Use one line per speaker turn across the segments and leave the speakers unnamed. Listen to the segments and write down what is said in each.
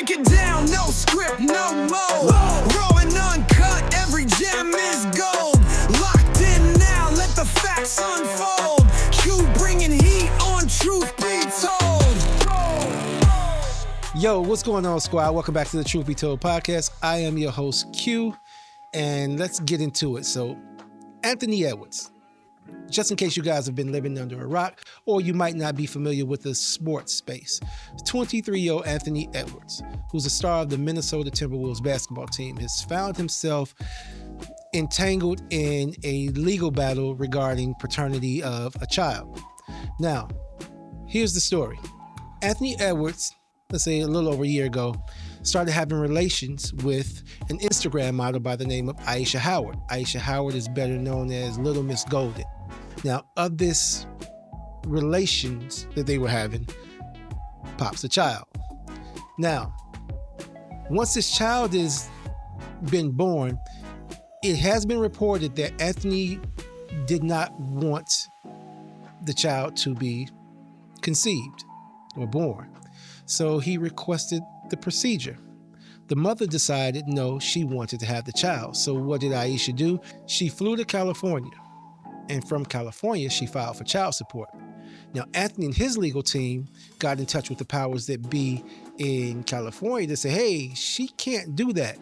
break it down, no script, no mold. Raw and uncut, every gem is gold. Locked in now, let the facts unfold. Q bringing heat on Truth Be Told.
Yo, what's going on, squad? Welcome back to the Truth Be Told podcast. I am your host, Q, and let's get into it. So, Anthony Edwards. Just in case you guys have been living under a rock or you might not be familiar with the sports space. 23-year-old Anthony Edwards, who's a star of the Minnesota Timberwolves basketball team, has found himself entangled in a legal battle regarding paternity of a child. Now, here's the story. Anthony Edwards, let's say a little over a year ago, started having relations with an Instagram model by the name of Aisha Howard. Aisha Howard is better known as Little Miss Golden. Now, of this relations that they were having, pops a child. Now, once this child has been born, it has been reported that Anthony did not want the child to be conceived or born. So he requested the procedure. The mother decided no, she wanted to have the child. So what did Aisha do? She flew to California. And from California, she filed for child support. Now, Anthony and his legal team got in touch with the powers that be in California to say, hey, she can't do that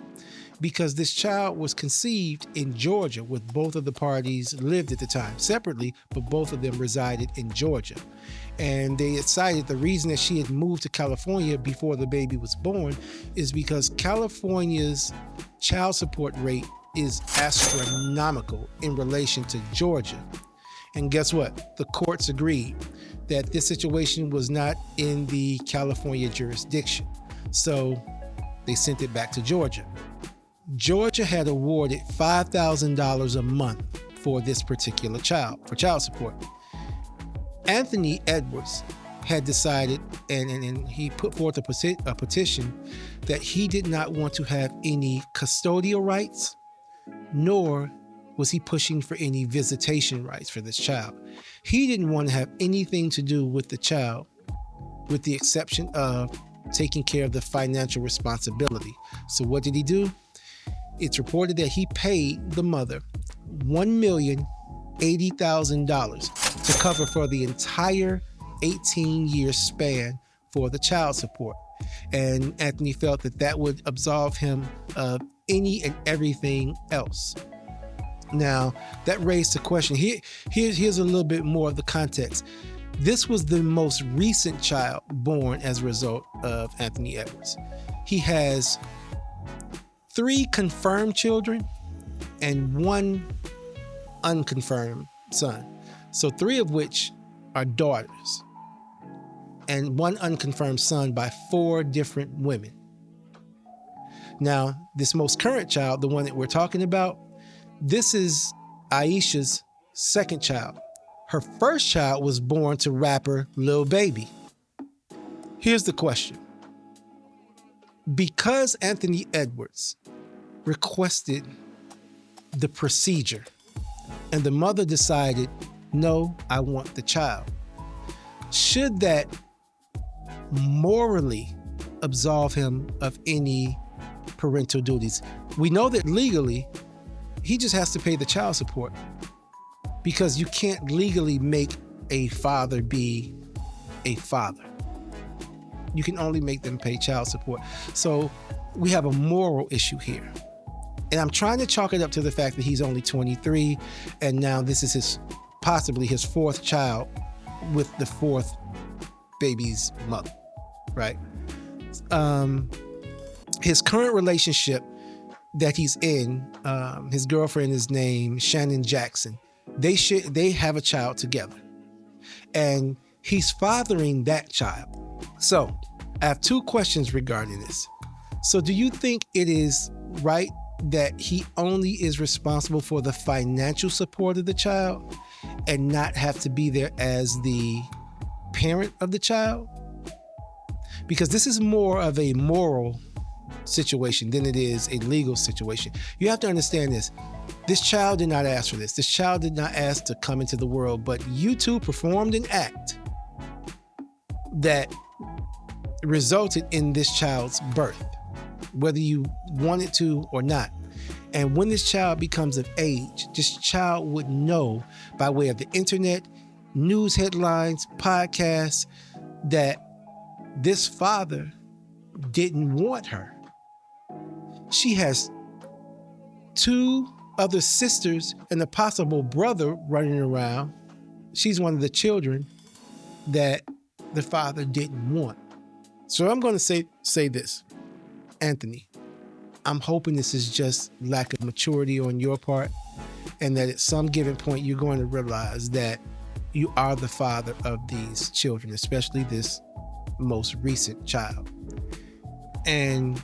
because this child was conceived in Georgia, with both of the parties lived at the time separately, but both of them resided in Georgia. And they decided the reason that she had moved to California before the baby was born is because California's child support rate is astronomical in relation to Georgia. And guess what? The courts agreed that this situation was not in the California jurisdiction. So they sent it back to Georgia. Georgia had awarded $5,000 a month for this particular child, for child support. Anthony Edwards had decided, and he put forth a petition that he did not want to have any custodial rights, nor was he pushing for any visitation rights for this child. He didn't want to have anything to do with the child, with the exception of taking care of the financial responsibility. So what did he do? It's reported that he paid the mother $1,080,000 to cover for the entire 18-year span for the child support. And Anthony felt that that would absolve him of any and everything else. Now, that raised the question. Here's a little bit more of the context. This was the most recent child born as a result of Anthony Edwards. He has 3 confirmed children and 1 unconfirmed son. So 3 of which are daughters, and 1 unconfirmed son by 4 different women. Now, this most current child, the one that we're talking about, this is Aisha's second child. Her first child was born to rapper Lil Baby. Here's the question. Because Anthony Edwards requested the procedure and the mother decided, no, I want the child, should that morally absolve him of any parental duties? We know that legally, he just has to pay the child support because you can't legally make a father be a father. You can only make them pay child support. So we have a moral issue here. And I'm trying to chalk it up to the fact that he's only 23 and now this is possibly his 4th child with the 4th baby's mother, right? His current relationship that he's in, his girlfriend is named Shannon Jackson. They have a child together, and he's fathering that child. So I have 2 questions regarding this. So do you think it is right that he only is responsible for the financial support of the child and not have to be there as the parent of the child? Because this is more of a moral situation than it is a legal situation. You have to understand this. This child did not ask for this. This child did not ask to come into the world, but you two performed an act that resulted in this child's birth, whether you wanted to or not. And when this child becomes of age, this child would know by way of the internet, news headlines, podcasts, that this father didn't want her. She has 2 other sisters and a possible brother running around. She's one of the children that the father didn't want. So I'm going to say this, Anthony, I'm hoping this is just lack of maturity on your part, and that at some given point you're going to realize that you are the father of these children, especially this most recent child. And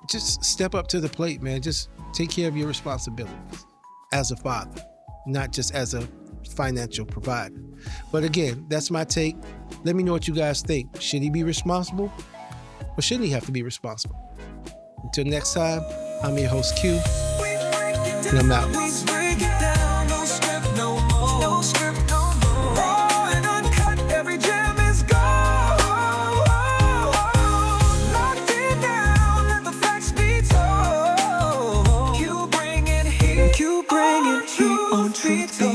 just step up to the plate, man. Just take care of your responsibilities as a father, not just as a financial provider. But again, that's my take. Let me know what you guys think. Should he be responsible, or shouldn't he have to be responsible? Until next time, I'm your host Q, and I'm out.
You bring it heat on Truth.